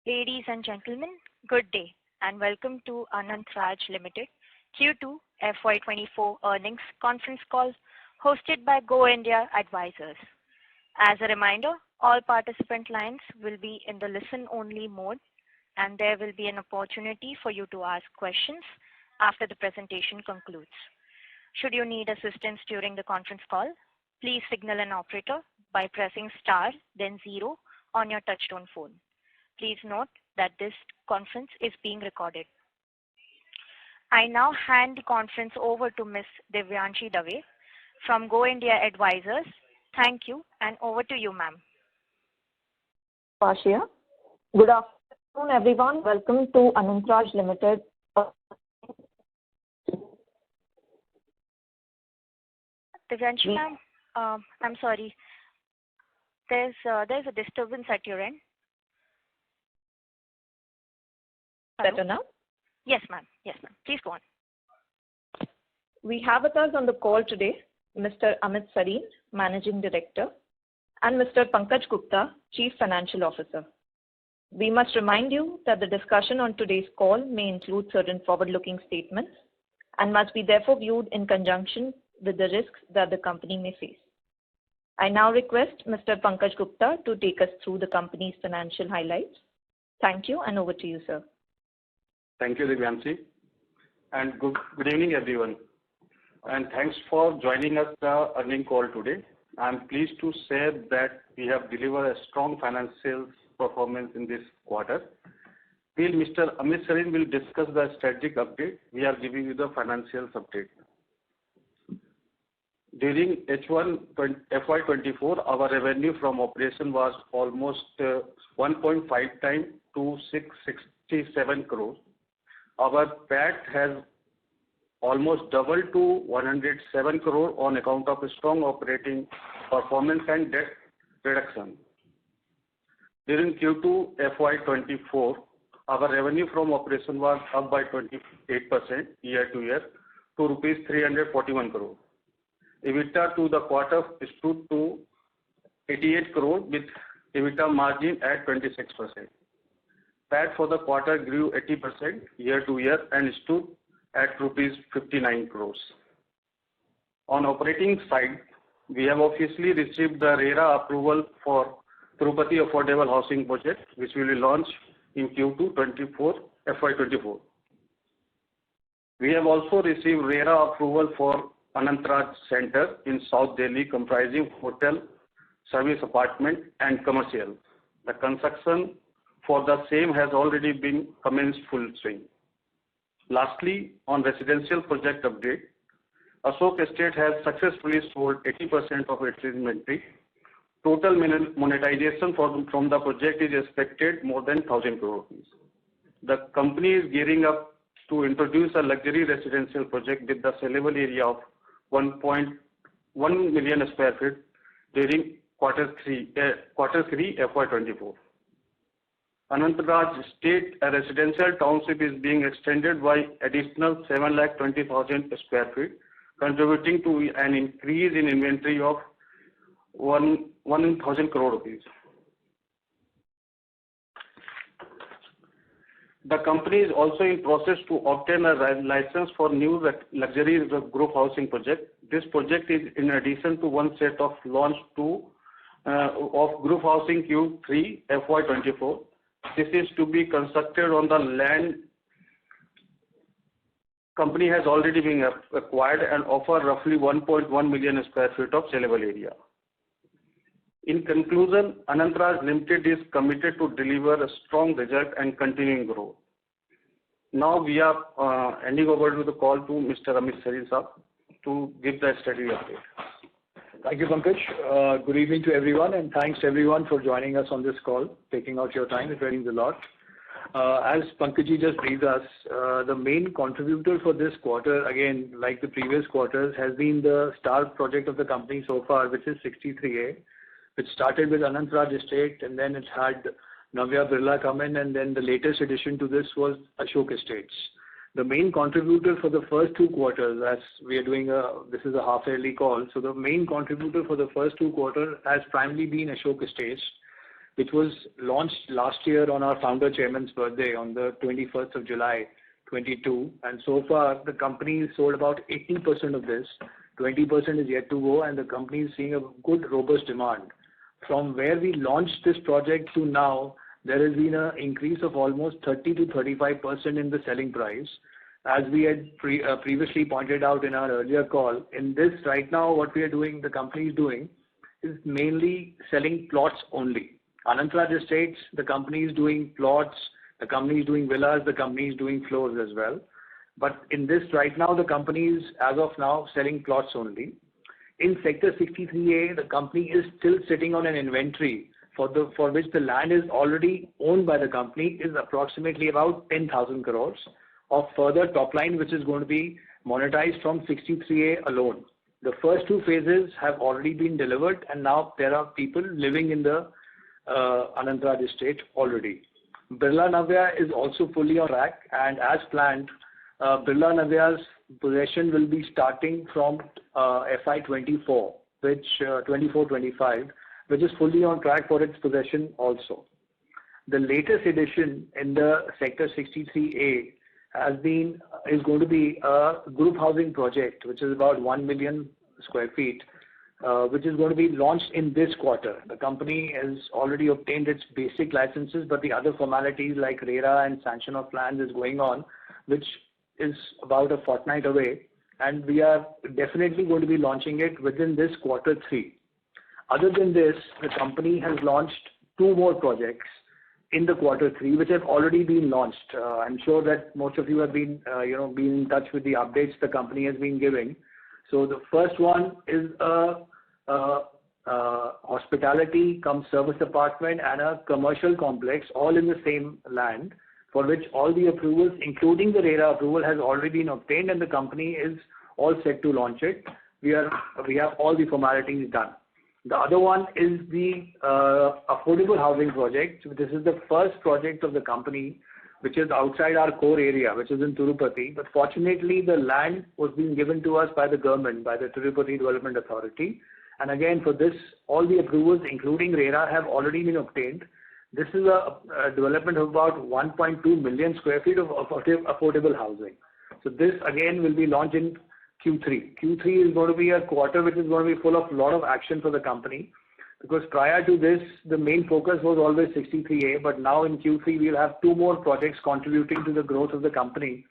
Ladies and gentlemen, good day and welcome to Anant Limited Q2 FY24 earnings conference call hosted by Go India Advisors. As a reminder, all participant lines will be in the listen-only mode and there will be an opportunity for you to ask questions after the presentation concludes. Should you need assistance during the conference call, please signal an operator by pressing star then 0 on your touchtone phone. Please note that this conference is being recorded. I now hand the conference over to Ms. Divyanshi Dave from Go India Advisors. Thank you and over to you, ma'am. Pasha. Good afternoon, everyone. Welcome to Anant Limited. Divyanshi, ma'am, I'm sorry. There's a disturbance at your end. Better now? Yes, ma'am. Yes, ma'am. Please go on. We have with us on the call today Mr. Amit Sareen, Managing Director, and Mr. Pankaj Gupta, Chief Financial Officer. We must remind you that the discussion on today's call may include certain forward-looking statements and must be therefore viewed in conjunction with the risks that the company may face. I now request Mr. Pankaj Gupta to take us through the company's financial highlights. Thank you and over to you, sir. Thank you, Divyanshi, and good evening, everyone. And thanks for joining us the earnings call today. I'm pleased to say that we have delivered a strong financial performance in this quarter. While Mr. Amit Sareen will discuss the strategic update, we are giving you the financial update. During H1 FY24, our revenue from operation was almost 1.5 times to 667 crores. Our PAT has almost doubled to 107 crore on account of a strong operating performance and debt reduction. During Q2 FY24, our revenue from operation was up by 28% year-to-year to rupees 341 crore. EBITDA to the quarter stood to 88 crore with EBITDA margin at 26%. PAT for the quarter grew 80% year-to-year and stood at rupees 59 crores. On operating side, we have officially received the RERA approval for Tirupati Affordable Housing Project, which will be launched in Q2 FY24. We have also received RERA approval for Anant Center in South Delhi, comprising hotel, service apartment, and commercial. The construction for the same has already been commenced full swing. Lastly, on residential project update, Ashok Estate has successfully sold 80% of its inventory. Total monetization from the project is expected more than 1,000 crore rupees. The company is gearing up to introduce a luxury residential project with the sellable area of 1.1 million square feet during quarter 3 FY24. Anant State, a residential township, is being extended by additional 7,20,000 square feet, contributing to an increase in inventory of 1,000 crore rupees. The company is also in process to obtain a license for new luxury group housing project. This project is in addition to one set of launch of group housing Q3 FY24. This is to be constructed on the land company has already been acquired and offer roughly 1.1 million square feet of sellable area. In conclusion, Anant Limited is committed to deliver a strong result and continuing growth. Now we are handing over to the call to Mr. Amit Sareen sir to give the strategy update. Thank you, Pankaj. Good evening to everyone, and thanks everyone for joining us on this call, taking out your time. It means a lot. As Pankaj just briefed us, the main contributor for this quarter, again, like the previous quarters, has been the star project of the company so far, which is 63A, which started with Anant Estate, and then it had Navya Birla come in, and then the latest addition to this was Ashok Estates. The main contributor for the first 2 quarters, as we are doing this is a half-yearly call, so the main contributor for the first 2 quarters has primarily been Ashok Estates, which was launched last year on our founder chairman's birthday on the 21st of July 22. And so far, the company sold about 80% of this. 20% is yet to go, and the company is seeing a good, robust demand. From where we launched this project to now, there has been an increase of almost 30 to 35% in the selling price. As we had previously pointed out in our earlier call, in this right now, what we are doing, the company is doing, is mainly selling plots only. Anant Estates, the company is doing plots, the company is doing villas, the company is doing floors as well. But in this right now, the company is, as of now, selling plots only. In Sector 63A, the company is still sitting on an inventory for which the land is already owned by the company, is approximately about 10,000 crores of further top line, which is going to be monetized from 63A alone. The first two phases have already been delivered, and now there are people living in the Anant Estate already. Birla Navya is also fully on track, and as planned, Birla Navya's possession will be starting from FY24, which 24-25, which is fully on track for its possession also. The latest addition in the Sector 63A is going to be a group housing project, which is about 1 million square feet, which is going to be launched in this quarter. The company has already obtained its basic licenses, but the other formalities like RERA and sanction of plans is going on, which is about a fortnight away, and we are definitely going to be launching it within this quarter 3. Other than this, the company has launched 2 more projects in the quarter 3, which have already been launched. I'm sure that most of you have been, been in touch with the updates the company has been giving. So the first one is a hospitality cum service apartment and a commercial complex, all in the same land, for which all the approvals, including the RERA approval, has already been obtained, and the company is all set to launch it. We have all the formalities done. The other one is the affordable housing project. This is the first project of the company, which is outside our core area, which is in Tirupati. But fortunately, the land was being given to us by the government, by the Tirupati Development Authority. And again, for this, all the approvals, including RERA, have already been obtained. This is a development of about 1.2 million square feet of affordable housing. So this again will be launched in Q3. Q3 is going to be a quarter which is going to be full of a lot of action for the company, because prior to this, the main focus was always 63A, but now in Q3 we'll have 2 more projects contributing to the growth of the company.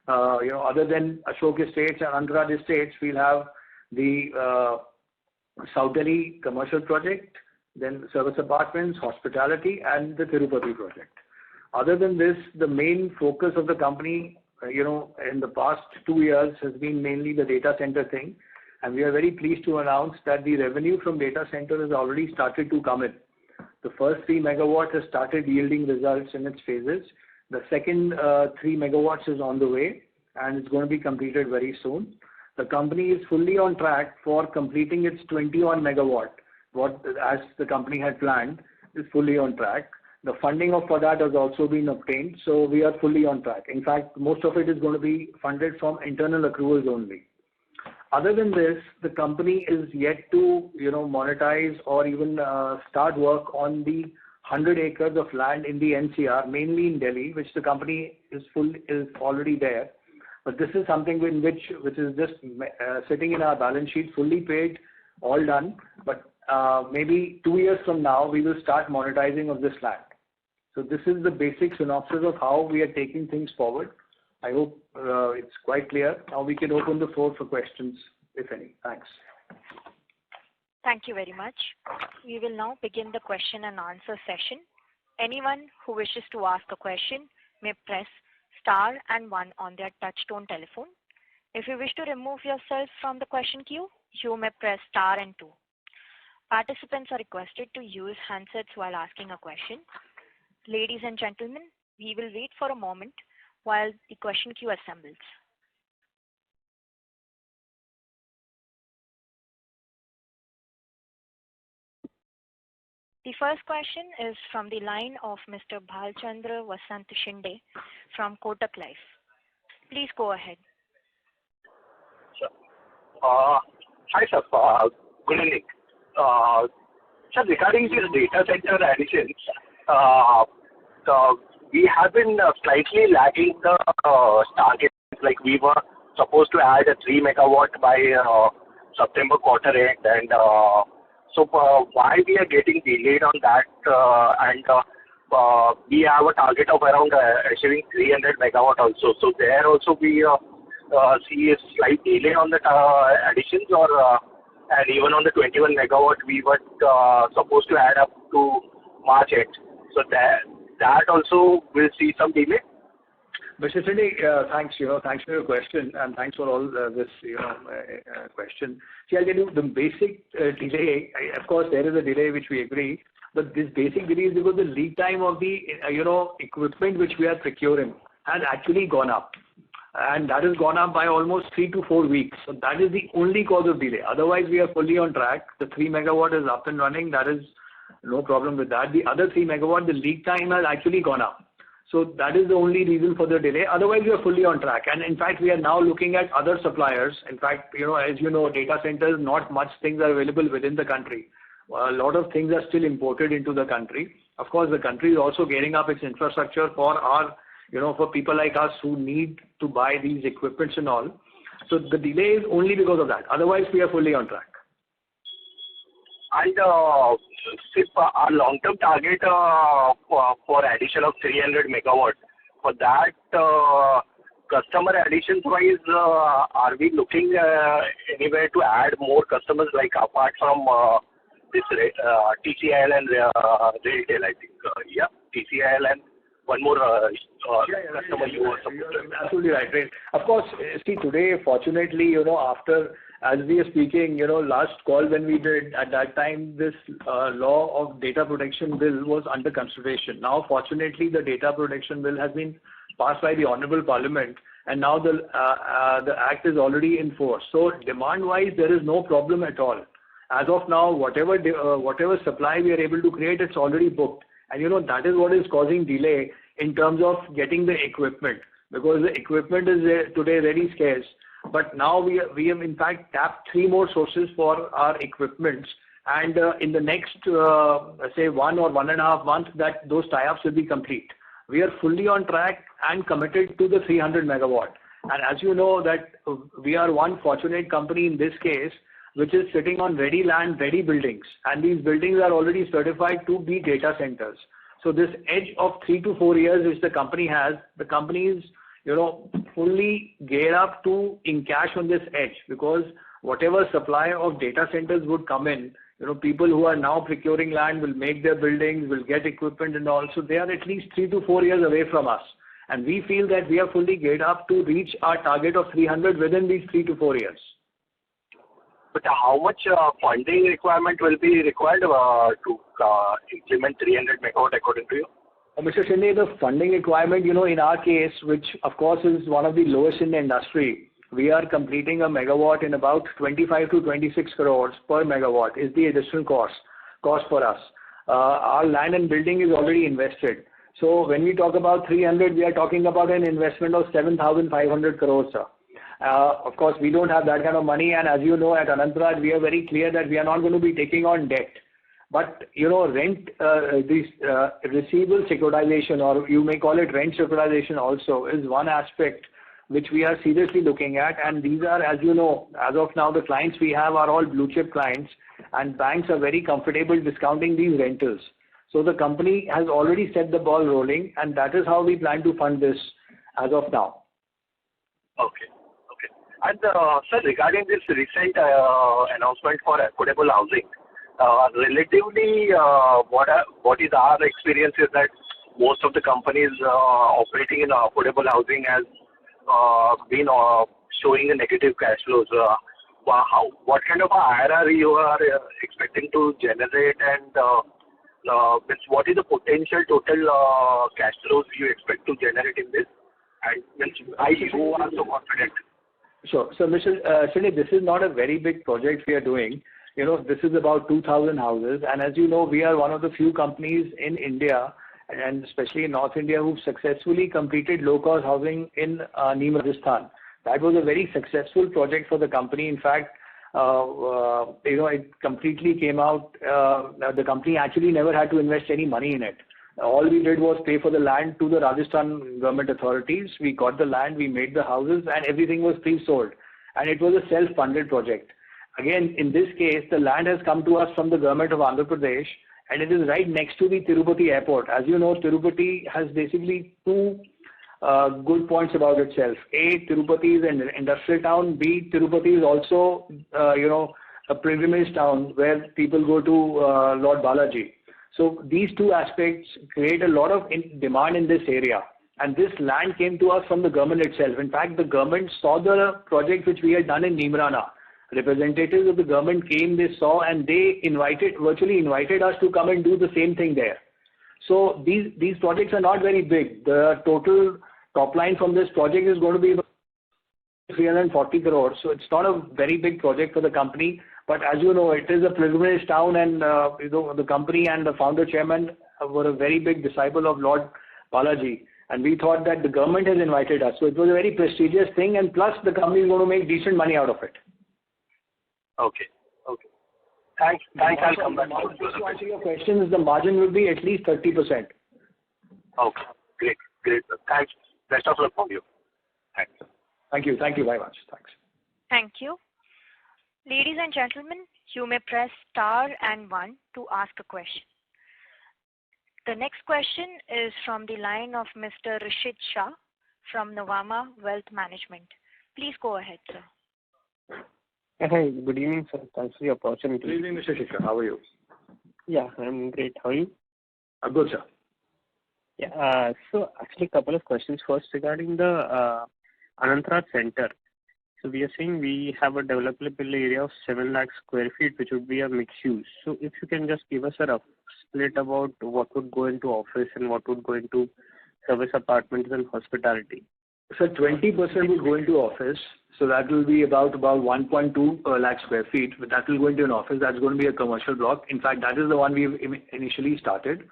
Other than Ashok Estates and Anant Estates, we'll have the South Delhi commercial project, then service apartments, hospitality, and the Tirupati project. Other than this, the main focus of the company, in the past 2 years has been mainly the data center thing. And we are very pleased to announce that the revenue from data center has already started to come in. The first 3 megawatts has started yielding results in its phases. The second 3 megawatts is on the way, and it's going to be completed very soon. The company is fully on track for completing its 21 megawatt, as the company had planned, is fully on track. The funding for that has also been obtained, so we are fully on track. In fact, most of it is going to be funded from internal accruals only. Other than this, the company is yet to, monetize or even start work on the 100 acres of land in the NCR, mainly in Delhi, which the company is already there. But this is something which is just sitting in our balance sheet, fully paid, all done. But maybe 2 years from now, we will start monetizing of this land. So this is the basic synopsis of how we are taking things forward. I hope it's quite clear. Now we can open the floor for questions, if any. Thanks. Thank you very much. We will now begin the question and answer session. Anyone who wishes to ask a question may press star and 1 on their touchtone telephone. If you wish to remove yourself from the question queue, you may press star and 2. Participants are requested to use handsets while asking a question. Ladies and gentlemen, we will wait for a moment while the question queue assembles. The first question is from the line of Mr. Bhalchandra Vasant Shinde from Kotak Life. Please go ahead. Hi, sir. Good evening. Sir, regarding this data center additions, we have been slightly lagging the target. Like we were supposed to add a 3 megawatt by September quarter end, and so why we are getting delayed on that? We have a target of around achieving 300 megawatt also. So there also we see a slight delay on the additions, or and even on the 21 megawatt we were supposed to add up to March end. So that also will see some delay. Mr. Sindhi, thanks. Thanks for your question, and thanks for all this, question. See, I'll tell you the basic delay. Of course, there is a delay which we agree, but this basic delay is because the lead time of the equipment which we are procuring has actually gone up, and that has gone up by almost 3 to 4 weeks. So that is the only cause of delay. Otherwise, we are fully on track. The 3 megawatt is up and running. That is no problem with that. The other 3 megawatt, the lead time has actually gone up. So that is the only reason for the delay. Otherwise, we are fully on track. And in fact, we are now looking at other suppliers. In fact, as you know, data centers, not much things are available within the country. A lot of things are still imported into the country. Of course, the country is also gearing up its infrastructure for our, for people like us who need to buy these equipments and all. So the delay is only because of that. Otherwise, we are fully on track. And if our long-term target for addition of 300 megawatt, for that customer additions wise, are we looking anywhere to add more customers, like apart from this TCIL and Railtel, I think, TCIL and one more customer you were supposed to. Absolutely right. Of course, see, today, fortunately, after, as we are speaking, last call when we did, at that time, this law of data protection bill was under consideration. Now, fortunately, the data protection bill has been passed by the Honorable Parliament, and now the act is already in force. So, demand-wise, there is no problem at all. As of now, whatever supply we are able to create, it's already booked. And that is what is causing delay in terms of getting the equipment, because the equipment is today very scarce. But now we have in fact tapped 3 more sources for our equipments, and in the next say 1 or 1.5 months, that those tie-ups will be complete. We are fully on track and committed to the 300 megawatt. And as you know that we are one fortunate company in this case, which is sitting on ready land, ready buildings, and these buildings are already certified to be data centers. So this edge of 3 to 4 years which the company has, the company is fully geared up to encash on this edge, because whatever supply of data centers would come in, people who are now procuring land will make their buildings, will get equipment and all. So they are at least 3 to 4 years away from us. And we feel that we are fully geared up to reach our target of 300 within these 3 to 4 years. But how much funding requirement will be required to implement 300 megawatt according to you? Mr. Sindhi, the funding requirement, in our case, which of course is one of the lowest in the industry, we are completing a megawatt in about 25 to 26 crores per megawatt is the additional cost for us. Our land and building is already invested. So when we talk about 300, we are talking about an investment of 7,500 crores, sir. Of course, we don't have that kind of money, and as you know, at Anant, we are very clear that we are not going to be taking on debt. But, receivable securitization, or you may call it rent securitization also, is one aspect which we are seriously looking at. And these are, as you know, as of now, the clients we have are all blue chip clients, and banks are very comfortable discounting these rentals. So the company has already set the ball rolling, and that is how we plan to fund this as of now. Okay. And sir, regarding this recent announcement for affordable housing, relatively, what is our experience is that most of the companies operating in affordable housing has been showing a negative cash flows. What kind of IRR you are expecting to generate, and what is the potential total cash flows you expect to generate in this? And why you are so confident? Sure. So, Mr. Sindhi, this is not a very big project we are doing. This is about 2,000 houses. And as you know, we are one of the few companies in India, and especially in North India, who've successfully completed low-cost housing in Neem, Rajasthan. That was a very successful project for the company. In fact, it completely came out. The company actually never had to invest any money in it. All we did was pay for the land to the Rajasthan government authorities. We got the land, we made the houses, and everything was pre-sold. And it was a self-funded project. Again, in this case, the land has come to us from the government of Andhra Pradesh, and it is right next to the Tirupati airport. As you know, Tirupati has basically two good points about itself. A, Tirupati is an industrial town. B, Tirupati is also, a pilgrimage town where people go to Lord Balaji. So these two aspects create a lot of demand in this area. And this land came to us from the government itself. In fact, the government saw the project which we had done in Neemrana. Representatives of the government came, they saw, and they virtually invited us to come and do the same thing there. So these projects are not very big. The total top line from this project is going to be about 340 crores. So it's not a very big project for the company. But as you know, it is a pilgrimage town, and the company and the founder chairman were a very big disciple of Lord Balaji. And we thought that the government has invited us. So it was a very prestigious thing, and plus the company is going to make decent money out of it. Okay. Thanks. I'll come back. To answer your questions, the margin will be at least 30%. Okay. Great. Thanks. Best of luck for you. Thanks. Thank you very much. Thanks. Thank you. Ladies and gentlemen, you may press star and 1 to ask a question. The next question is from the line of Mr. Rishit Shah from Nuvama Wealth Management. Please go ahead, sir. Hi, good evening, sir. Thanks for the opportunity. Good evening, Mr. Shikha. How are you? Yeah, I'm great. How are you? I'm good, sir. Yeah, so actually a couple of questions. First, regarding the Anant Center. So we are saying we have a developable area of 7 lakh square feet, which would be a mixed use. So if you can just give us a rough split about what would go into office and what would go into service apartments and hospitality. So 20% will go into office. So that will be about 1.2 lakh square feet. But that will go into an office. That's going to be a commercial block. In fact, that is the one we've initially started.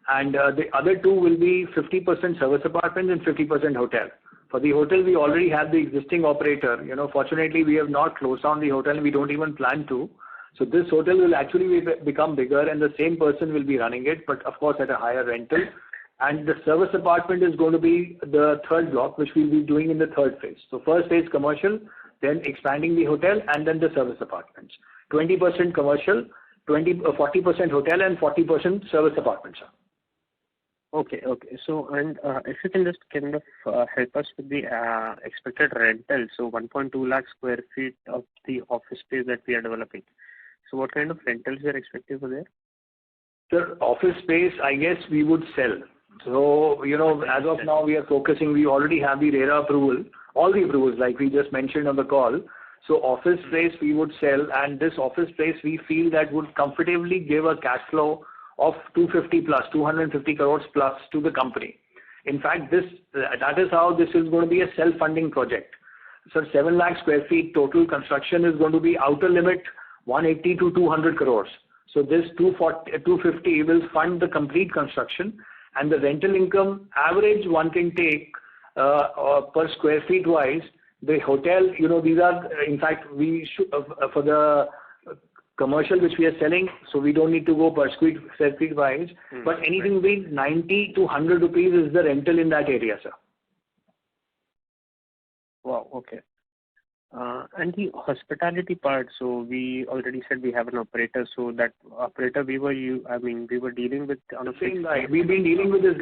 And the other two will be 50% service apartments and 50% hotel. For the hotel, we already have the existing operator. Fortunately, we have not closed down the hotel, and we don't even plan to. So this hotel will actually become bigger, and the same person will be running it, but of course at a higher rental. And the service apartment is going to be the third block, which we'll be doing in the third phase. So first phase commercial, then expanding the hotel, and then the service apartments. 20% commercial, 40% hotel, and 40% service apartments. Okay. So, and if you can just kind of help us with the expected rental. So 1.2 lakh square feet of the office space that we are developing. So what kind of rentals you are expecting for there? The office space, I guess we would sell. So, as of now, we are focusing, we already have the RERA approval, all the approvals like we just mentioned on the call. So office space we would sell, and this office space we feel that would comfortably give a cash flow of 250 crores plus to the company. In fact, that is how this is going to be a self-funding project. So 7 lakh square feet total construction is going to be outer limit 180 to 200 crores. So this 250 will fund the complete construction, and the rental income average one can take per square feet wise. The hotel, these are, in fact, for the commercial which we are selling, so we don't need to go per square feet wise, but anything between 90 to 100 rupees is the rental in that area, sir. Wow, okay. And the hospitality part, so we already said we have an operator, so that operator we were dealing with on a same guy. We've been dealing with this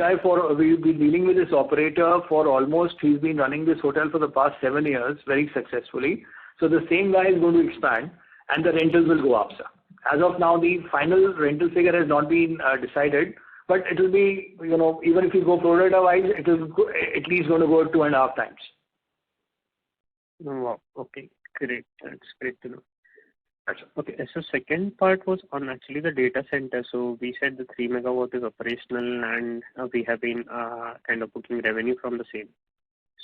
operator for almost, he's been running this hotel for the past 7 years very successfully. So the same guy is going to expand, and the rentals will go up, sir. As of now, the final rental figure has not been decided, but it will be, even if you go pro rata wise, it is at least going to go 2.5 times. Wow, okay, great. That's great to know. Gotcha. Okay, so second part was on actually the data center. So we said the 3 megawatt is operational, and we have been kind of booking revenue from the same.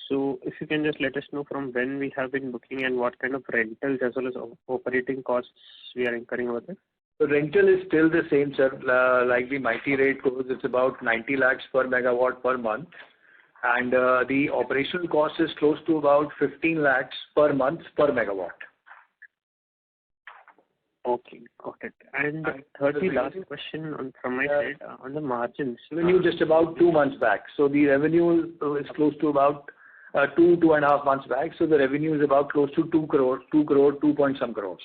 So if you can just let us know from when we have been booking and what kind of rentals as well as operating costs we are incurring over there. The rental is still the same, sir. Like the mighty rate goes, it's about 90 lakhs per megawatt per month. And the operational cost is close to about 15 lakhs per month per megawatt. Okay, got it. And thirdly, last question from my side on the margins. Revenue just about 2 months back. So the revenue is close to about 2.5 months back. So the revenue is about close to 2 crore, 2 point some crores.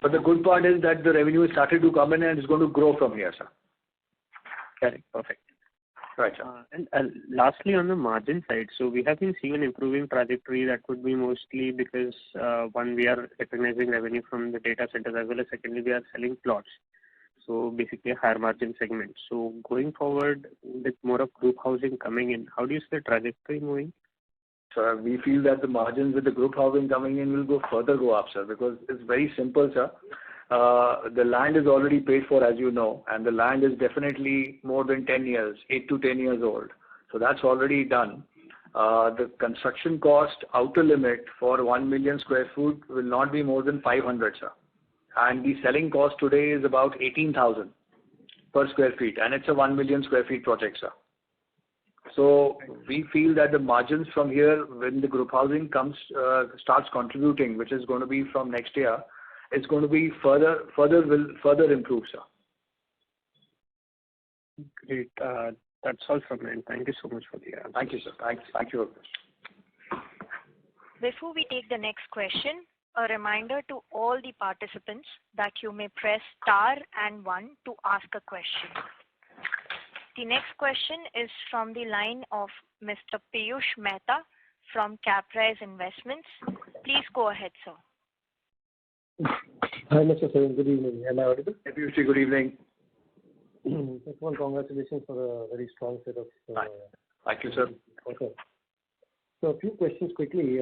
But the good part is that the revenue has started to come in and it's going to grow from here, sir. Correct, perfect. Right, sir. And lastly, on the margin side, so we have been seeing an improving trajectory that could be mostly because one, we are recognizing revenue from the data centers, as well as secondly, we are selling plots. So basically a higher margin segment. So going forward with more of group housing coming in, how do you see the trajectory moving? So we feel that the margins with the group housing coming in will go up, sir, because it's very simple, sir. The land is already paid for, as you know, and the land is definitely more than 10 years, 8 to 10 years old. So that's already done. The construction cost outer limit for 1 million square foot will not be more than 500, sir. And the selling cost today is about 18,000 per square feet, and it's a 1 million square feet project, sir. So we feel that the margins from here, when the group housing starts contributing, which is going to be from next year, it's going to be further improve, sir. Great. That's all from me. Thank you so much for the answer. Thank you, sir. Thank you. Before we take the next question, a reminder to all the participants that you may press star and 1 to ask a question. The next question is from the line of Mr. Piyush Mehta from Caprise Investments. Please go ahead, sir. Hi, Mr. Sarin. Good evening. Am I audible? Piyush, good evening. First of all, congratulations for a very strong set of... Thank you, sir. Okay. So a few questions quickly.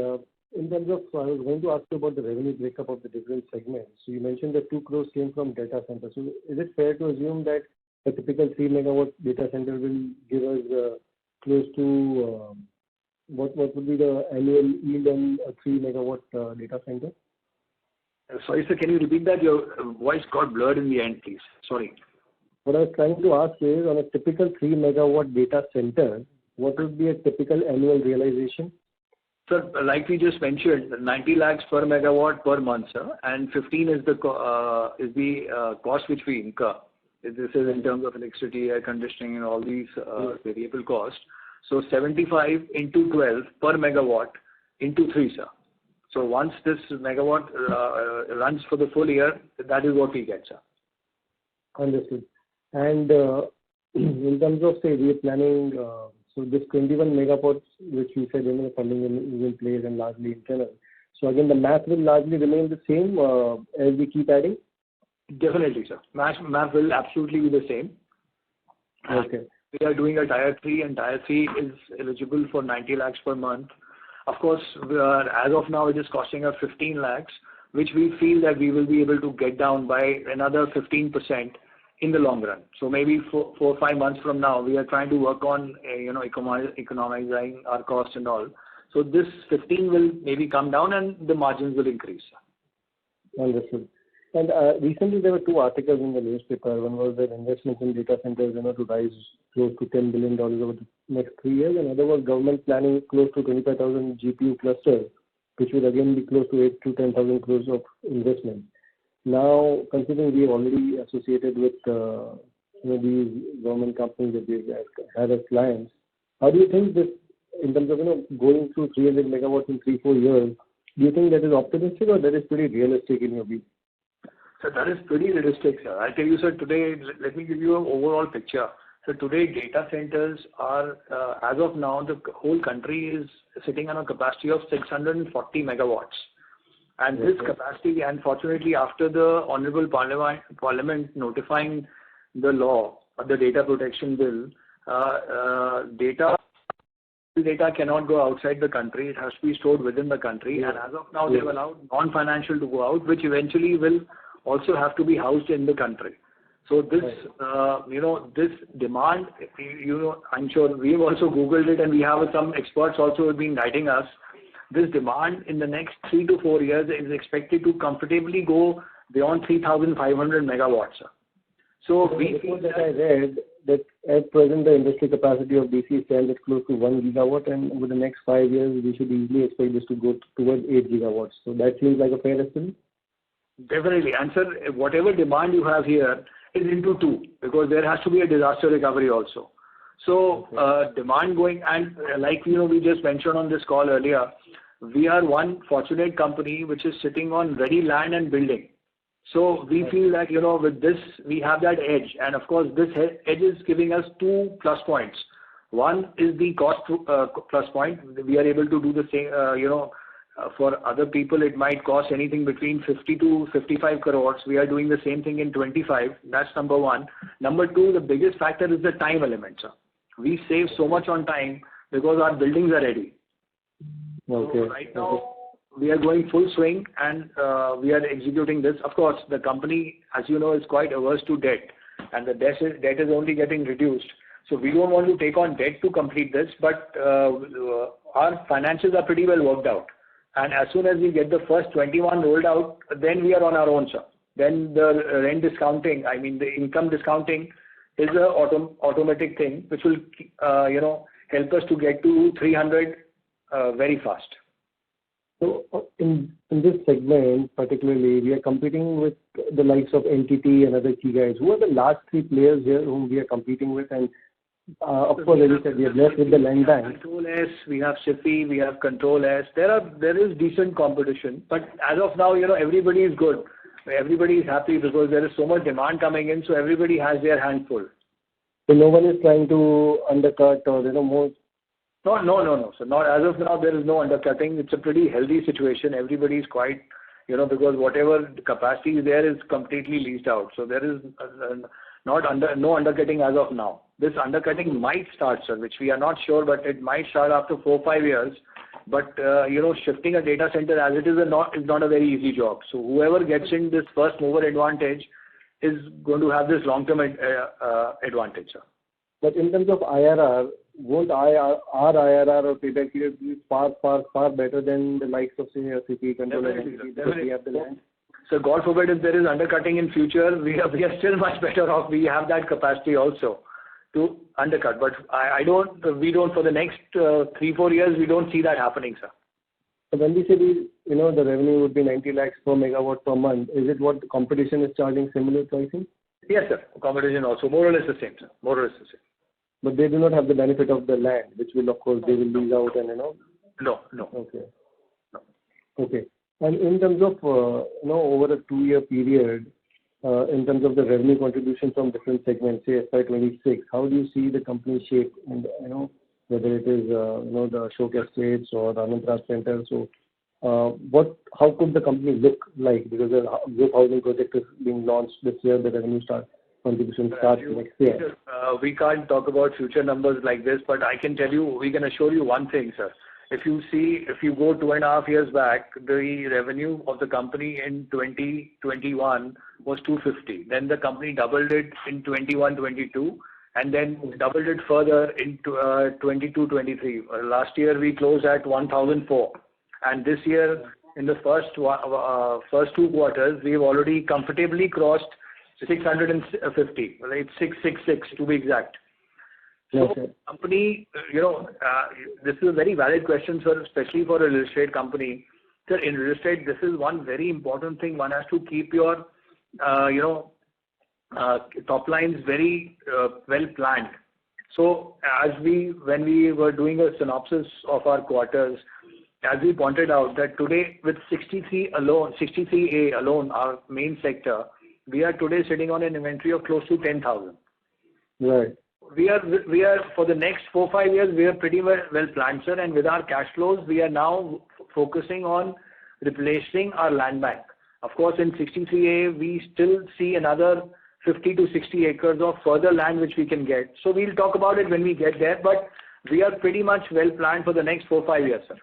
In terms of, I was going to ask you about the revenue breakup of the different segments. So you mentioned that 2 crores came from data centers. So is it fair to assume that a typical 3 megawatt data center will give us close to what would be the annual yield on a 3 megawatt data center? Sorry, sir, can you repeat that? Your voice got blurred in the end, please. Sorry. What I was trying to ask is, on a typical 3 megawatt data center, what would be a typical annual realization? Sir, like we just mentioned, 90 lakhs per megawatt per month, sir, and 15 is the cost which we incur. This is in terms of electricity, air conditioning, and all these variable costs. So 75 into 12 per megawatt into 3, sir. So once this megawatt runs for the full year, that is what we get, sir. Understood. And in terms of, say, we are planning, so this 21 megawatts, which you said, funding is in place and largely internal. So again, the math will largely remain the same as we keep adding? Definitely, sir. Math will absolutely be the same. Okay. We are doing a Tier 3, and Tier 3 is eligible for 90 lakhs per month. Of course, as of now, it is costing us 15 lakhs, which we feel that we will be able to get down by another 15% in the long run. So maybe 4 or 5 months from now, we are trying to work on, economizing our costs and all. So this 15 will maybe come down and the margins will increase. Understood. And recently there were 2 articles in the newspaper. One was that investments in data centers, to rise close to $10 billion over the next 3 years. And another was government planning close to 25,000 GPU clusters, which will again be close to 8 to 10,000 crores of investment. Now, considering we are already associated with these government companies that we have as clients, how do you think this, in terms of going through 300 megawatts in 3-4 years, do you think that is optimistic or that is pretty realistic in your view? So that is pretty realistic, sir. I'll tell you, sir, today, let me give you an overall picture. So today, data centers are, as of now, the whole country is sitting on a capacity of 640 megawatts. And this capacity, unfortunately, after the Honorable Parliament notifying the law, the data protection bill, data cannot go outside the country. It has to be stored within the country. And as of now, they've allowed non-financial to go out, which eventually will also have to be housed in the country. So this, this demand, I'm sure we've also Googled it, and we have some experts also who have been guiding us. This demand in the next 3 to 4 years is expected to comfortably go beyond 3,500 megawatts. So we feel that I read that at present the industry capacity of DC stands at close to 1 gigawatt, and over the next 5 years we should easily expect this to go towards 8 gigawatts. So that seems like a fair estimate? Definitely. And sir, whatever demand you have here is into two, because there has to be a disaster recovery also. So demand going, and like we just mentioned on this call earlier, we are one fortunate company which is sitting on ready land and building. So we feel that with this we have that edge, and of course this edge is giving us two plus points. One is the cost plus point. We are able to do the same. For other people it might cost anything between 50 to 55 crores. We are doing the same thing in 25. That's number one. Number two, the biggest factor is the time element, sir. We save so much on time because our buildings are ready. Okay. So right now we are going full swing, and we are executing this. Of course, the company, as you know, is quite averse to debt, and the debt is only getting reduced. So we don't want to take on debt to complete this, but our finances are pretty well worked out. And as soon as we get the first 21 rolled out, then we are on our own, sir. Then the rent discounting, the income discounting is a automatic thing, which will, help us to get to 300 very fast. So in this segment particularly, we are competing with the likes of NTT and other key guys. Who are the last three players here whom we are competing with? And of course, as you said, we are blessed with the land bank. Control S, we have SIFI, we have Control S. There is decent competition, but as of now, everybody is good. Everybody is happy because there is so much demand coming in, so everybody has their hand full. So no one is trying to undercut or more. No. So not as of now, there is no undercutting. It's a pretty healthy situation. Everybody is quite, because whatever capacity is there is completely leased out. So there is no undercutting as of now. This undercutting might start, sir, which we are not sure, but it might start after 4 or 5 years. But shifting a data center as it is not a very easy job. So whoever gets in this first mover advantage is going to have this long-term advantage, sir. But in terms of IRR, won't our IRR or payback period be far better than the likes of, say, CP, Control, and because we have the land? So God forbid if there is undercutting in future, we are still much better off. We have that capacity also to undercut. But we don't for the next 3-4 years, we don't see that happening, sir. So when we say the revenue would be 90 lakhs per megawatt per month, is it what the competition is charging similar pricing? Yes, sir. Competition also more or less the same, sir. More or less the same. But they do not have the benefit of the land, which will, of course, they will lease out and, No. Okay. No. Okay. And in terms of, over a 2-year period, in terms of the revenue contribution from different segments, say FY26, how do you see the company shape? And, whether it is, the Ashok Estates or the Anant Center. So, how could the company look like? Because the group housing project is being launched this year, the revenue contribution starts next year. We can't talk about future numbers like this, but I can tell you, we can assure you one thing, sir. If you go 2.5 years back, the revenue of the company in 2021 was 250. Then the company doubled it in 21-22, and then doubled it further in 22-23. Last year we closed at 1,004, and this year in the first 2 quarters we've already comfortably crossed 650. Right, 666 to be exact. So company, this is a very valid question, sir, especially for a real estate company. Sir, in real estate, this is one very important thing. One has to keep your, top lines very well planned. So when we were doing a synopsis of our quarters, as we pointed out that today with 63A alone, our main sector, we are today sitting on an inventory of close to 10,000. Right. We are for the next 4-5 years, we are pretty well planned, sir, and with our cash flows, we are now focusing on replacing our land bank. Of course, in 63A, we still see another 50 to 60 acres of further land which we can get. So we'll talk about it when we get there, but we are pretty much well planned for the next 4-5 years, sir.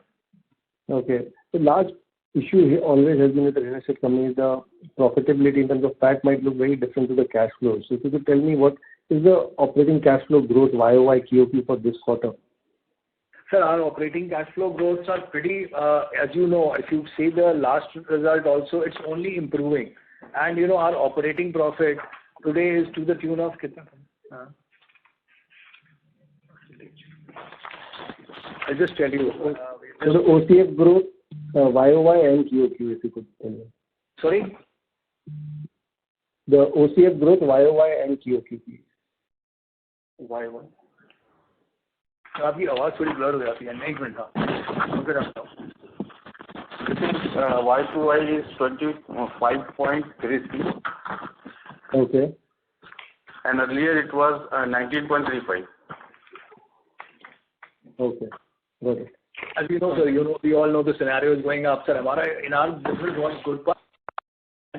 Okay. The large issue here always has been with the real estate companies, the profitability in terms of PAT might look very different to the cash flows. So if you could tell me what is the operating cash flow growth YOY QOQ for this quarter? Sir, our operating cash flow growths are pretty, as you know, if you see the last result also, it's only improving. And, our operating profit today is to the tune of, I'll just tell you. So the OCF growth, YOY and QOQ, if you could tell me. Sorry? The OCF growth YOY and QOQ, please. YOY. आपकी आवाज़ थोड़ी blur हो जाती है. एक minute हाँ. Y2Y is 25.33. Okay. And earlier it was 19.35. Okay. Got it. As you know, sir, we all know the scenario is going up. Sir, in our business, one good part,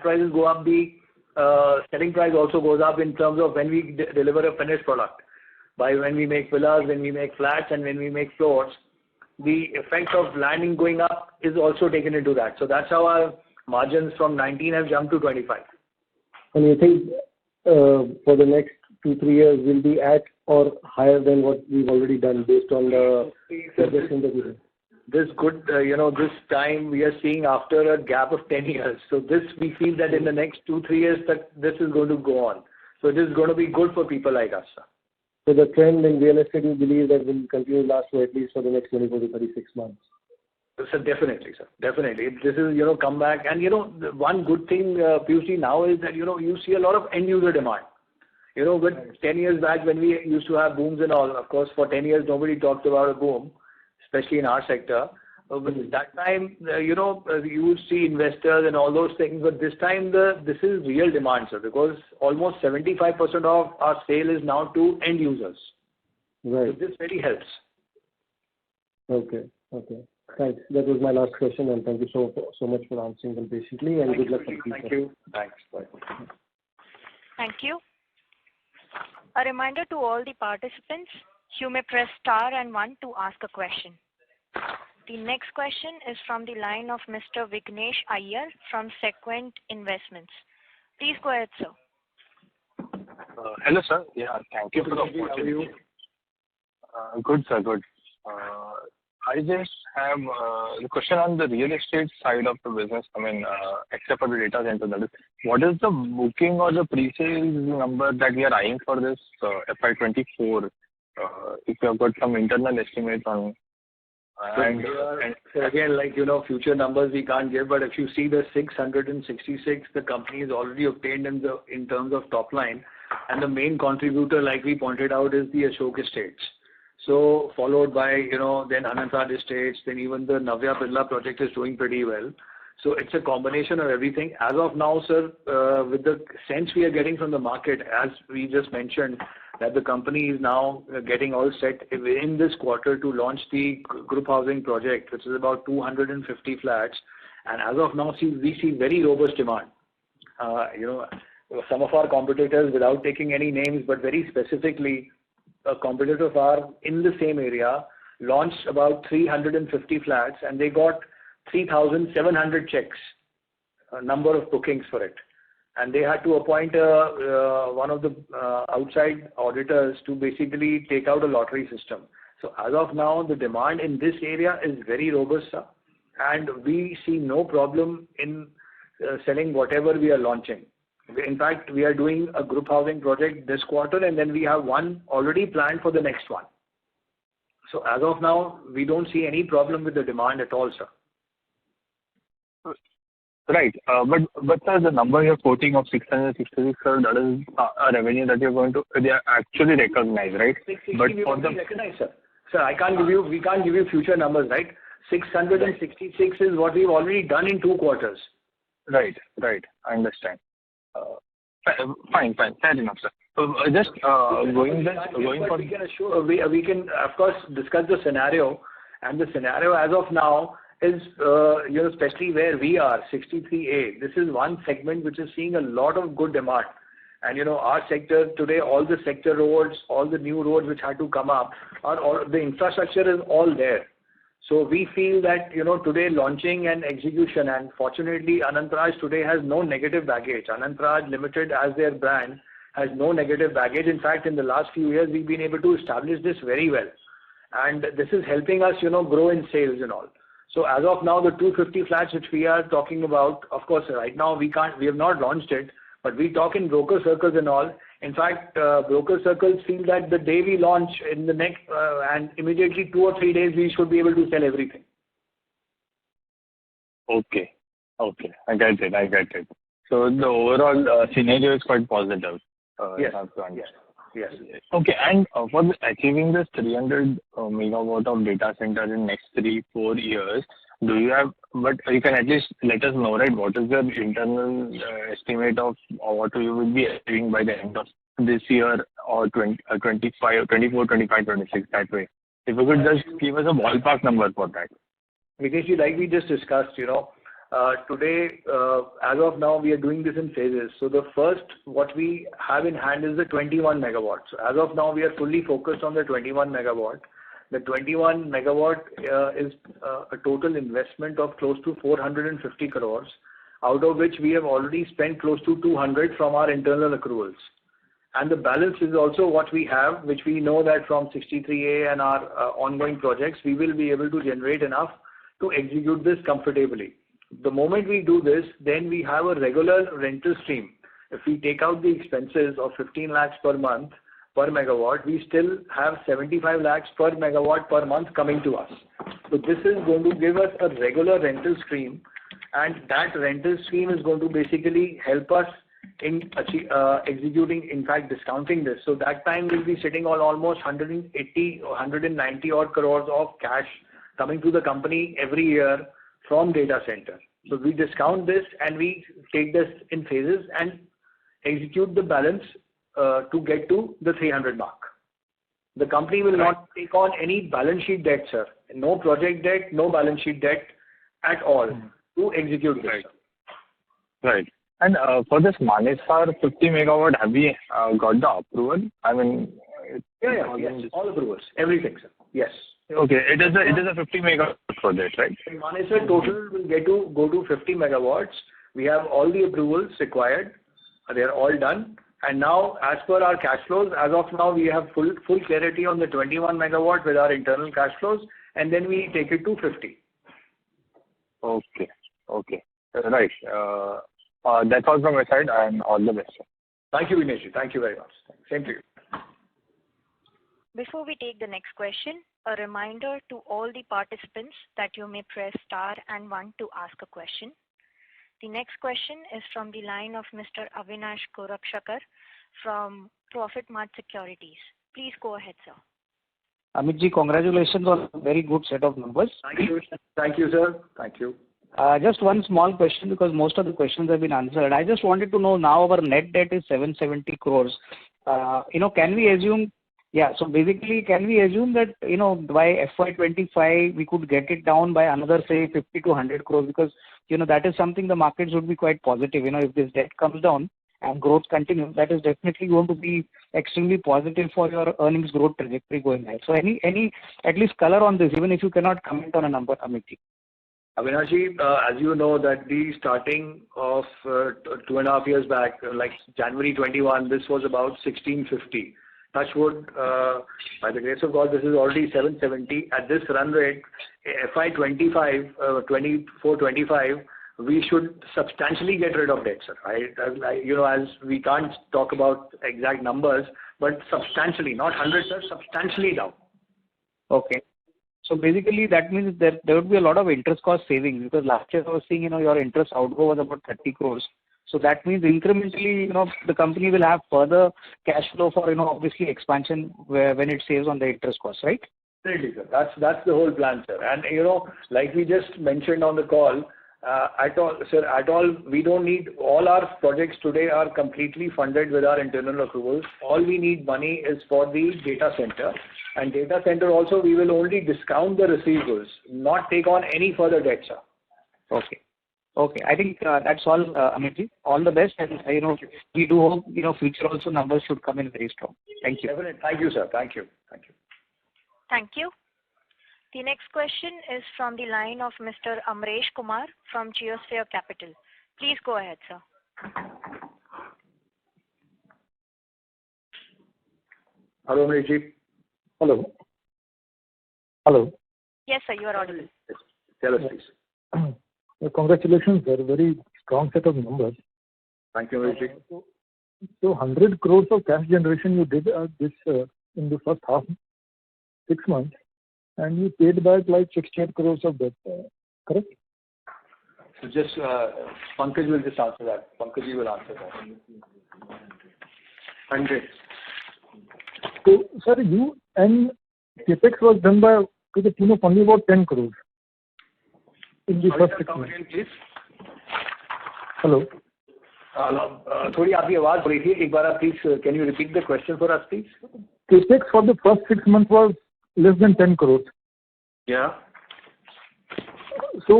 prices go up, the selling price also goes up in terms of when we deliver a finished product. By when we make villas, when we make flats, and when we make floors, the effect of landing going up is also taken into that. So that's how our margins from 19 have jumped to 25. And you think for the next 2-3 years will be at or higher than what we've already done based on the suggestions that you have? This good, this time we are seeing after a gap of 10 years. So this, we feel that in the next 2-3 years that this is going to go on. So it is going to be good for people like us, sir. So the trend in real estate, you believe that will continue to last for at least for the next 24 to 36 months? Sir, definitely, sir. Definitely. This is, come back. And, the one good thing, Piyush, now is that, you see a lot of end user demand. With 10 years back when we used to have booms and all, of course, for 10 years, nobody talked about a boom, especially in our sector. But that time, you would see investors and all those things. But this time, this is real demand, sir, because almost 75% of our sale is now to end users. Right. So this really helps. Okay. Thanks. That was my last question, and thank you so much for answering them patiently, and good luck for the future. Thank you. Thanks. Bye. Thank you. A reminder to all the participants, you may press star and 1 to ask a question. The next question is from the line of Mr. Vignesh Iyer from Sequent Investments. Please go ahead, sir. Hello, sir. Yeah, thank you for the opportunity. Good, sir. Good. I just have a question on the real estate side of the business. I mean, except for the data center, that is, what is the booking or the pre-sales number that we are eyeing for this FY24? If you have got some internal estimates on. And again, future numbers we can't give, but if you see the 666, the company is already obtained in terms of top line, and the main contributor, like we pointed out, is the Ashok Estates. So followed by, then Anant Estates, then even the Navya Birla project is doing pretty well. So it's a combination of everything. As of now, sir, with the sense we are getting from the market, as we just mentioned, that the company is now getting all set in this quarter to launch the group housing project, which is about 250 flats. And as of now, we see very robust demand. Some of our competitors, without taking any names, but very specifically, a competitor of ours in the same area launched about 350 flats, and they got 3,700 checks, a number of bookings for it. And they had to appoint one of the outside auditors to basically take out a lottery system. So as of now, the demand in this area is very robust, sir, and we see no problem in selling whatever we are launching. In fact, we are doing a group housing project this quarter, and then we have one already planned for the next one. So as of now, we don't see any problem with the demand at all, sir. Right. But sir, the number you're quoting of 666, sir, that is a revenue that you're going to they are actually recognize, right? 660 but for the recognize, sir. Sir, we can't give you future numbers, right? 666 is what we've already done in 2 quarters. Right. I understand. Fine. Fair enough, sir. Just going for. We can of course discuss the scenario, and the scenario as of now is especially where we are 63A. This is one segment which is seeing a lot of good demand, and our sector today, all the sector roads, all the new roads which had to come up, the infrastructure is all there. So we feel that, today launching and execution, and fortunately Anant Raj today has no negative baggage. Anant Raj Limited as their brand has no negative baggage. In fact, in the last few years, we've been able to establish this very well. And this is helping us, grow in sales and all. So as of now, the 250 flats which we are talking about, of course, right now we have not launched it, but we talk in broker circles and all. In fact, broker circles feel that the day we launch in the next, and immediately 2 or 3 days, we should be able to sell everything. Okay. I get it. So the overall scenario is quite positive. Yes. I have to understand. Yes. Okay. And for achieving this 300 megawatt of data center in next 3-4 years, do you have, but you can at least let us know, right, what is your internal estimate of what you will be achieving by the end of this year or 24, 25, 26, that way? If you could just give us a ballpark number for that. Vikesh, like we just discussed, today, as of now, we are doing this in phases. So the first, what we have in hand is the 21 megawatts. As of now, we are fully focused on the 21 megawatt. The 21 megawatt is a total investment of close to 450 crores, out of which we have already spent close to 200 from our internal accruals. And the balance is also what we have, which we know that from 63A and our ongoing projects, we will be able to generate enough to execute this comfortably. The moment we do this, then we have a regular rental stream. If we take out the expenses of 15 lakhs per month per megawatt, we still have 75 lakhs per megawatt per month coming to us. So this is going to give us a regular rental stream, and that rental stream is going to basically help us in executing, in fact, discounting this. So that time we'll be sitting on almost 180 or 190 odd crores of cash coming to the company every year from data center. So we discount this and we take this in phases and execute the balance to get to the 300 mark. The company will not take on any balance sheet debt, sir. No project debt, no balance sheet debt at all to execute this. Right. And for this Manesar 50 megawatt, have we got the approval? I mean, yes, all approvals, everything, sir. Yes. Okay, it is a 50 megawatt project, right? Manesar total will go to 50 megawatts. We have all the approvals required. They are all done. And now, as per our cash flows, as of now, we have full clarity on the 21 megawatt with our internal cash flows, and then we take it to 50. Okay. Right. That's all from my side, and all the best, sir. Thank you, Vinesh. Thank you very much. Same to you. Before we take the next question, a reminder to all the participants that you may press star and 1 to ask a question. The next question is from the line of Mr. Avinash Gorakshakar from Profit Mart Securities. Please go ahead, sir. Amitji, congratulations on a very good set of numbers. Thank you, sir. Thank you. Just one small question, because most of the questions have been answered. I just wanted to know, now our net debt is 770 crores. Can we assume, so basically, can we assume that, by FY25, we could get it down by another, say, 50 to 100 crores? Because, that is something the markets would be quite positive. If this debt comes down and growth continues, that is definitely going to be extremely positive for your earnings growth trajectory going ahead. So any at least color on this, even if you cannot comment on a number, Amitji. Avinashi, as you know, that the starting of 2.5 years back, like January 21, this was about 1650. Touch wood, by the grace of God, this is already 770. At this run rate, FY25, 24-25, we should substantially get rid of debt, sir. As we can't talk about exact numbers, but substantially, not 100, sir, substantially down. Okay. So basically, that means there would be a lot of interest cost savings, because last year I was seeing, your interest outgo was about 30 crores. So that means incrementally, the company will have further cash flow for, obviously expansion when it saves on the interest cost, right? Really, sir. That's the whole plan, sir. And, like we just mentioned on the call, we don't need, all our projects today are completely funded with our internal accruals. All we need money is for the data center. And data center also, we will only discount the receivables, not take on any further debt, sir. Okay. I think that's all, Amitji. All the best. And, we do hope, future also numbers should come in very strong. Thank you. Definitely. Thank you, sir. Thank you. Thank you. The next question is from the line of Mr. Amresh Kumar from Geosphere Capital. Please go ahead, sir. Hello, Amreshji. Hello. Yes, sir, you are audible. Tell us, please. Congratulations, sir. Very strong set of numbers. Thank you, Amreshji. So 100 crores of cash generation you did this in the first half, 6 months, and you paid back like 68 crores of debt, correct? So just Pankaj will just answer that. Pankaj will answer that. 100. So, sir, you and CapEx was done by to the tune of only about 10 crores in the first 6 months. Again, please. Hello. थोड़ी आपकी आवाज हो रही थी एक बार आप please can you repeat the question for us please CapEx for the first 6 months was less than 10 crores. Yeah. So,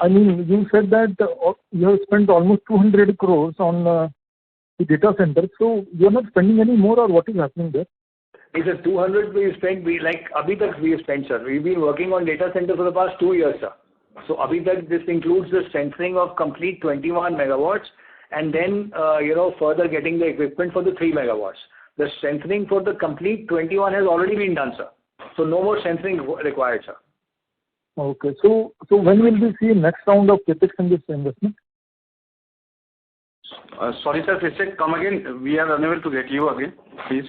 I mean, you said that you have spent almost 200 crores on the data center. So, you are not spending any more, or what is happening there? It's a 200 we spent. We like abhi tak we spent, sir. We've been working on data center for the past 2 years, sir. So abhi tak this includes the strengthening of complete 21 megawatts, and then further getting the equipment for the 3 megawatts. The strengthening for the complete 21 has already been done, sir. So no more strengthening required, sir. Okay. So when will we see next round of CapEx in this investment? Sorry, sir. Please come again. We are unable to get you again. Please.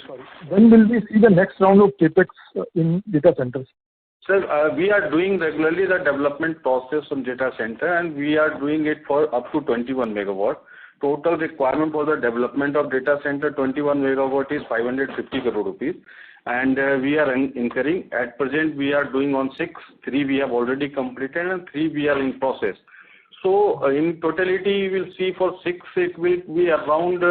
When will we see the next round of CapEx in data centers? Sir, we are doing regularly the development process on data center, and we are doing it for up to 21 megawatt. Total requirement for the development of data center 21 megawatt is 550 crore rupees, and we are incurring. At present, we are doing on 6. 3 we have already completed, and 3 we are in process. So in totality, you will see for 6 it will be around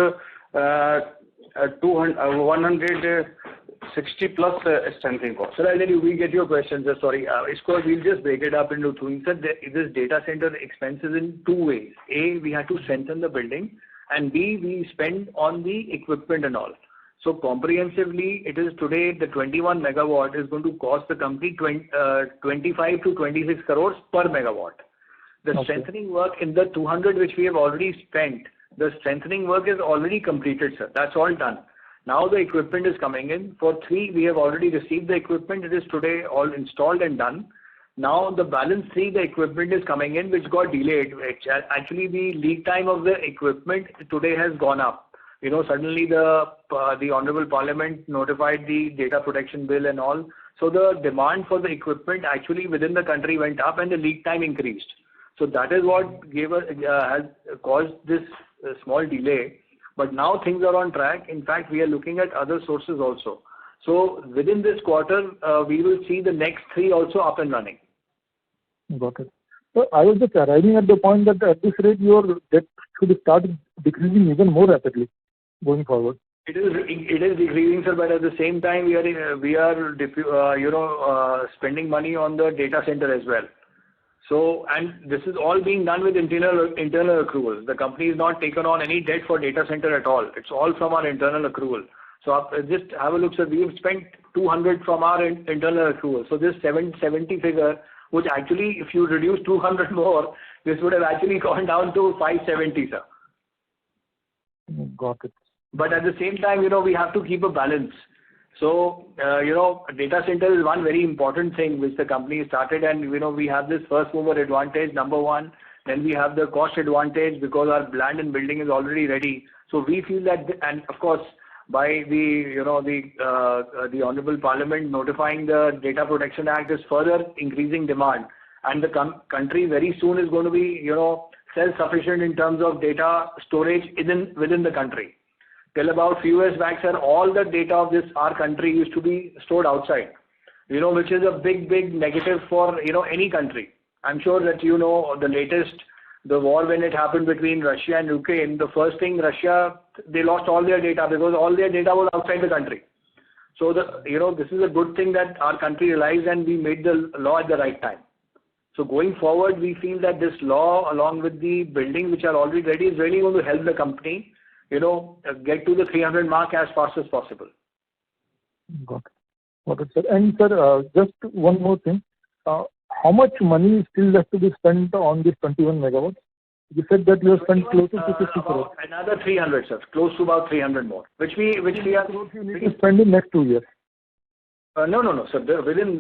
160 plus strengthening cost. Sir, I'll tell you, we get your questions. Sorry, we'll just break it up into 2. Sir, this data center expenses in 2 ways. A, we had to strengthen the building, and B, we spend on the equipment and all. So comprehensively, it is today the 21 megawatt is going to cost the company 25 to 26 crores per megawatt. The strengthening work in the 200 which we have already spent, the strengthening work is already completed, sir. That's all done. Now the equipment is coming in. For 3, we have already received the equipment. It is today all installed and done. Now the balance 3, the equipment is coming in, which got delayed. Actually, the lead time of the equipment today has gone up. Suddenly the Honorable Parliament notified the data protection bill and all. So the demand for the equipment actually within the country went up, and the lead time increased. So that is what has caused this small delay. But now things are on track. In fact, we are looking at other sources also. So within this quarter, we will see the next 3 also up and running. Got it. So I was just arriving at the point that at this rate, your debt should start decreasing even more rapidly going forward. It is decreasing, sir, but at the same time, we are spending money on the data center as well. So, and this is all being done with internal accruals. The company has not taken on any debt for data center at all. It's all from our internal accrual. So just have a look, sir. We've spent 200 from our internal accrual. So this 770 figure, which actually, if you reduce 200 more, this would have actually gone down to 570, sir. Got it. But at the same time, we have to keep a balance. So, data center is one very important thing which the company started, and, we have this first mover advantage, number one. Then we have the cost advantage because our land and building is already ready. So we feel that, and of course, by the Honorable Parliament notifying the Data Protection Act is further increasing demand. And the country very soon is going to be, self-sufficient in terms of data storage within the country. Till about few years back, sir, all the data of our country used to be stored outside, which is a big negative for, any country. I'm sure that the war when it happened between Russia and Ukraine, the first thing they lost all their data because all their data was outside the country. So this is a good thing that our country realized, and we made the law at the right time. So going forward, we feel that this law, along with the buildings which are already ready, is really going to help the company get to the 300 mark as fast as possible. Got it, sir. And sir, just one more thing. How much money is still left to be spent on this 21 megawatts? You said that you have spent close to 250 crores. Another 300, sir. Close to about 300 more, which we are you need to spend in next 2 years. No, sir. Within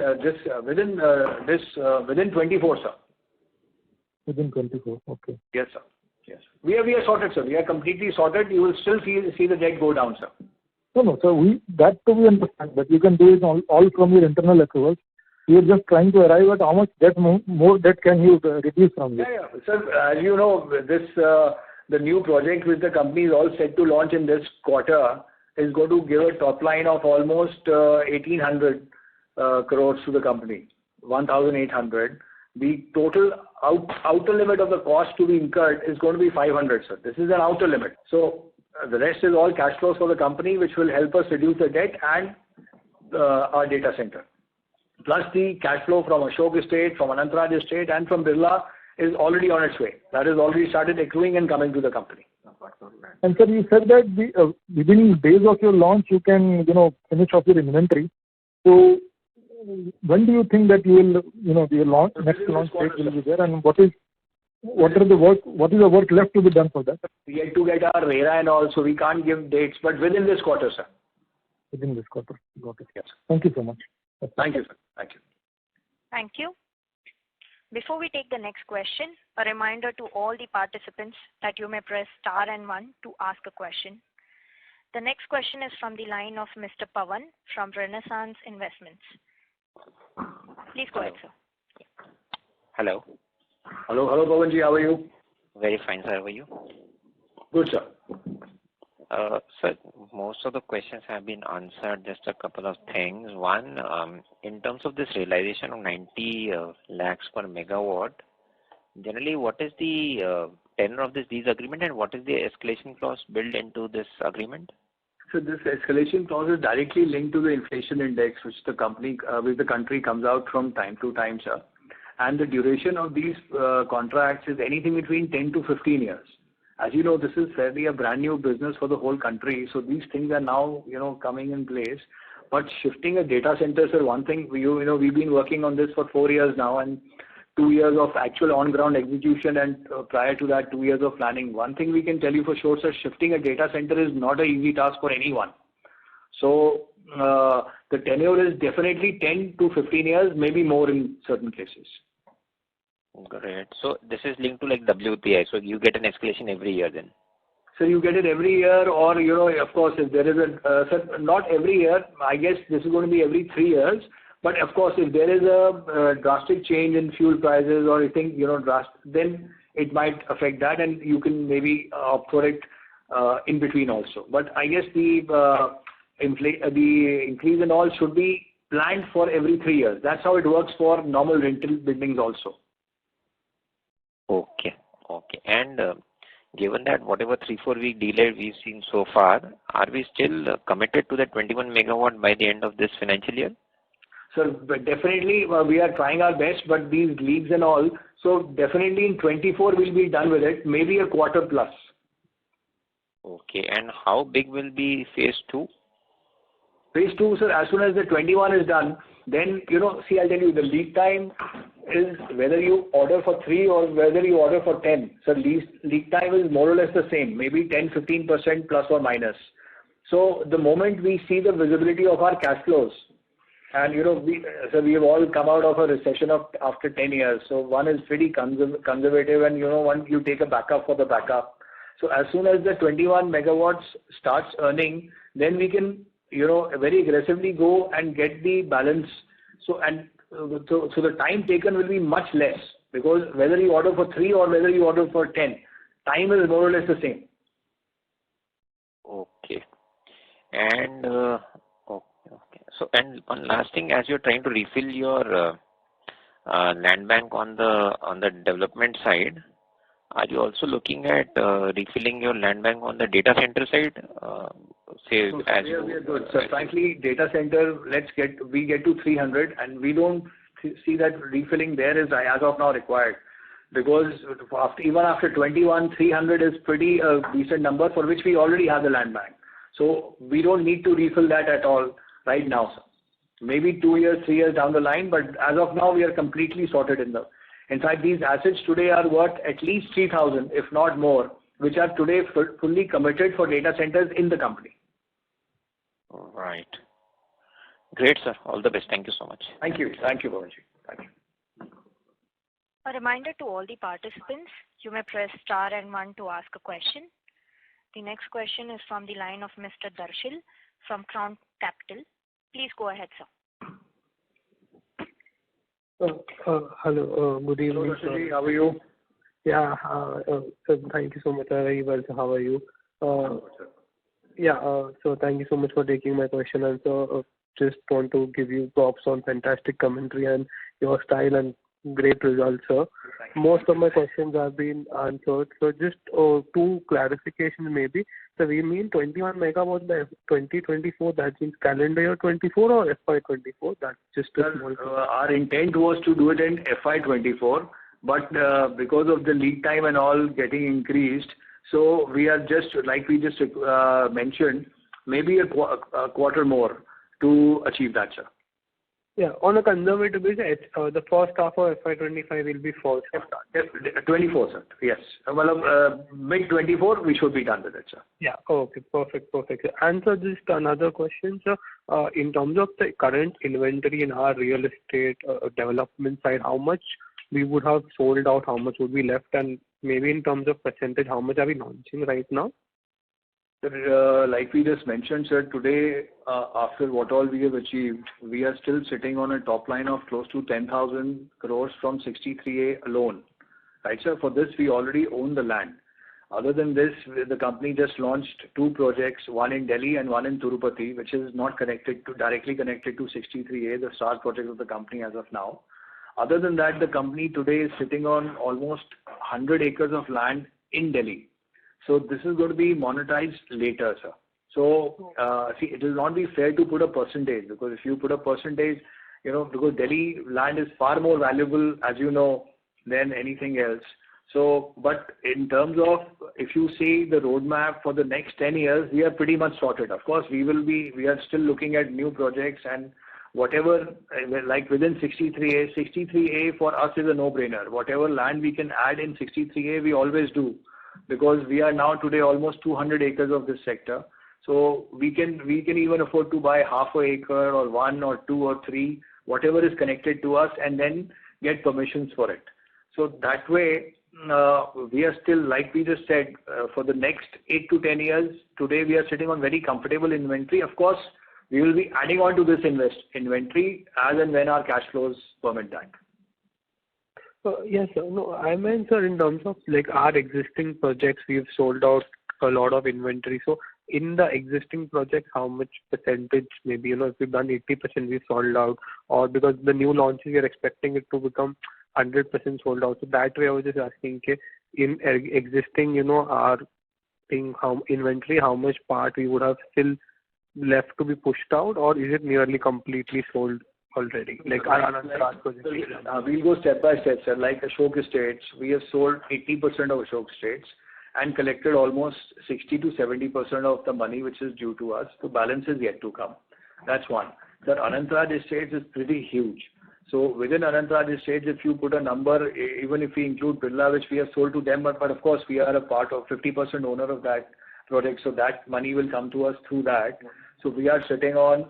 24, sir. Within 24, okay. Yes, sir. Yes. We are sorted, sir. We are completely sorted. You will still see the debt go down, sir. No, sir. We understand that you can do it all from your internal accruals. You're just trying to arrive at how much debt, more debt can you reduce from this? Yeah. Sir, as you know, the new project which the company is all set to launch in this quarter is going to give a top line of almost 1,800 crores to the company, 1,800. The total outer limit of the cost to be incurred is going to be 500, sir. This is an outer limit. So the rest is all cash flows for the company, which will help us reduce the debt and our data center. Plus the cash flow from Ashok Estate, from Anant Raj Estate, and from Birla is already on its way. That has already started accruing and coming to the company. And sir, you said that within days of your launch, you can, finish off your inventory. So when do you think that you will, your next launch date will be there, and what is the work left to be done for that? We had to get our RERA and all, so we can't give dates, but within this quarter, sir. Within this quarter. Got it. Yes. Thank you so much. Thank you, sir. Thank you. Thank you. Before we take the next question, a reminder to all the participants that you may press star and 1 to ask a question. The next question is from the line of Mr. Pawan from Renaissance Investments. Please go ahead, sir. Hello. Hello, Pawanji. How are you? Very fine, sir. How are you? Good, sir. Sir, most of the questions have been answered. Just a couple of things. One, in terms of this realization of 90 lakhs per megawatt, generally, what is the tenor of this lease agreement, and what is the escalation clause built into this agreement? So this escalation clause is directly linked to the inflation index, which the country comes out from time to time, sir. And the duration of these contracts is anything between 10 to 15 years. As you know, this is fairly a brand new business for the whole country. So these things are now, coming in place. But shifting a data center, sir, one thing, we've been working on this for 4 years now, and 2 years of actual on-ground execution, and prior to that, 2 years of planning. One thing we can tell you for sure, sir, shifting a data center is not an easy task for anyone. So the tenure is definitely 10 to 15 years, maybe more in certain cases. Great. So this is linked to like WPI. So you get an escalation every year then? So you get it every year, or, of course, if there is sir, not every year. I guess this is going to be every 3 years. But of course, if there is a drastic change in fuel prices, or you think, then it might affect that, and you can maybe opt for it in between also. But I guess the increase in all should be planned for every 3 years. That's how it works for normal rental buildings also. Okay. And given that whatever 3-4 week delay we've seen so far, are we still committed to the 21 megawatt by the end of this financial year? So definitely we are trying our best, but these leads and all, so definitely in 24 we'll be done with it, maybe a quarter plus. Okay, and how big will be phase 2? Phase 2, sir, as soon as the 21 is done, then, see, I'll tell you, the lead time is whether you order for 3 or whether you order for 10. So lead time is more or less the same, maybe 10-15% plus or minus. So the moment we see the visibility of our cash flows, and we have all come out of a recession after 10 years. So one is pretty conservative, and one you take a backup for the backup. So as soon as the 21 megawatts starts earning, then we can very aggressively go and get the balance. So the time taken will be much less, because whether you order for 3 or whether you order for 10, time is more or less the same. Okay. And okay. So, and one last thing, as you're trying to refill your land bank on the development side, are you also looking at refilling your land bank on the data center side? We are good. So frankly, data center, we get to 300, and we don't see that refilling there is as of now required, because even after 21, 300 is pretty a decent number for which we already have the land bank. So we don't need to refill that at all right now, sir. Maybe 2 years, 3 years down the line, but as of now, we are completely sorted in fact, these assets today are worth at least 3,000, if not more, which are today fully committed for data centers in the company. All right. Great, sir. All the best. Thank you so much. Thank you. Thank you, Bhavanji. Thank you. A reminder to all the participants, you may press star and 1 to ask a question. The next question is from the line of Mr. Darshil from Crown Capital. Please go ahead, sir. Hello. Good evening, Hello, sir. How are you? Yeah. Sir, thank you so much. Very well. So how are you? Yeah. So thank you so much for taking my question. And so just want to give you props on fantastic commentary and your style and great results, sir. Most of my questions have been answered. So just two clarifications maybe. So we mean 21 megawatts by 2024. That means calendar year 24 or FY24. That's just a small. Our intent was to do it in FY24, but because of the lead time and all getting increased, so we are just, like we just mentioned, maybe a quarter more to achieve that, sir. Yeah, on a conservative basis, the first half of FY25 will be first. 24, sir. Yes. Well, mid-24, we should be done with it, sir. Yeah. Okay. Perfect. And so just another question, sir. In terms of the current inventory in our real estate development side, how much we would have sold out, how much would be left, and maybe in terms of percentage, how much are we launching right now? Like we just mentioned, sir, today, after what all we have achieved, we are still sitting on a top line of close to 10,000 crores from 63A alone. Right, sir? For this, we already own the land. Other than this, the company just launched two projects, one in Delhi and one in Tirupati, which is not directly connected to 63A, the star project of the company as of now. Other than that, the company today is sitting on almost 100 acres of land in Delhi. So this is going to be monetized later, sir. So, see, it will not be fair to put a percentage, because if you put a percentage, because Delhi land is far more valuable, as you know, than anything else. So, but in terms of, if you see the roadmap for the next 10 years, we are pretty much sorted. Of course, we are still looking at new projects and whatever, like within 63A, 63A for us is a no-brainer. Whatever land we can add in 63A, we always do, because we are now today almost 200 acres of this sector. So we can even afford to buy half an acre or 1 or 2 or 3, whatever is connected to us, and then get permissions for it. So that way, we are still, like we just said, for the next 8 to 10 years, today we are sitting on very comfortable inventory. Of course, we will be adding on to this inventory as and when our cash flows permit that. Yes, sir. No, I meant, sir, in terms of like our existing projects, we've sold out a lot of inventory. So in the existing projects, how much percentage, maybe, if we've done 80%, we've sold out, or because the new launches, we are expecting it to become 100% sold out. So that way I was just asking, in existing, our thing, how inventory, how much part we would have still left to be pushed out, or is it nearly completely sold already? Like our Anant project. We'll go step by step, sir. Like Ashok Estates, we have sold 80% of Ashok Estates and collected almost 60 to 70% of the money which is due to us. The balance is yet to come. That's one. Sir, Anant Estates is pretty huge. So within Anant Estates, if you put a number, even if we include Birla, which we have sold to them, but of course we are a part of 50% owner of that project, so that money will come to us through that. So we are sitting on,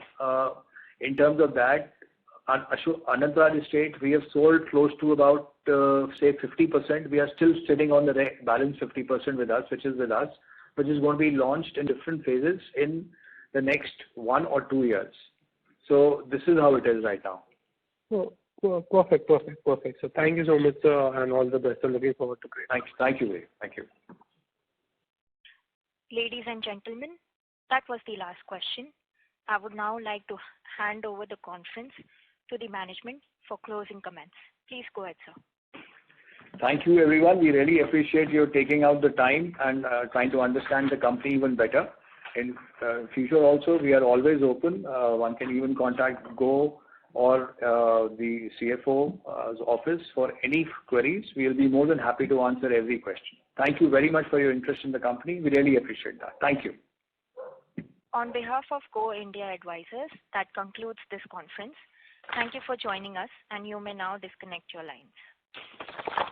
in terms of that, Anant Estate, we have sold close to about, say 50%. We are still sitting on the balance 50% with us, which is going to be launched in different phases in the next 1 or 2 years. So this is how it is right now. Perfect. So thank you so much, sir, and all the best. I'm looking forward to great. Thank you. Ladies and gentlemen, that was the last question. I would now like to hand over the conference to the management for closing comments. Please go ahead, sir. Thank you, everyone. We really appreciate you taking out the time and trying to understand the company even better. In future also, we are always open. One can even contact Go or the CFO's office for any queries. We will be more than happy to answer every question. Thank you very much for your interest in the company. We really appreciate that. Thank you. On behalf of Go India Advisors, that concludes this conference. Thank you for joining us, and you may now disconnect your lines.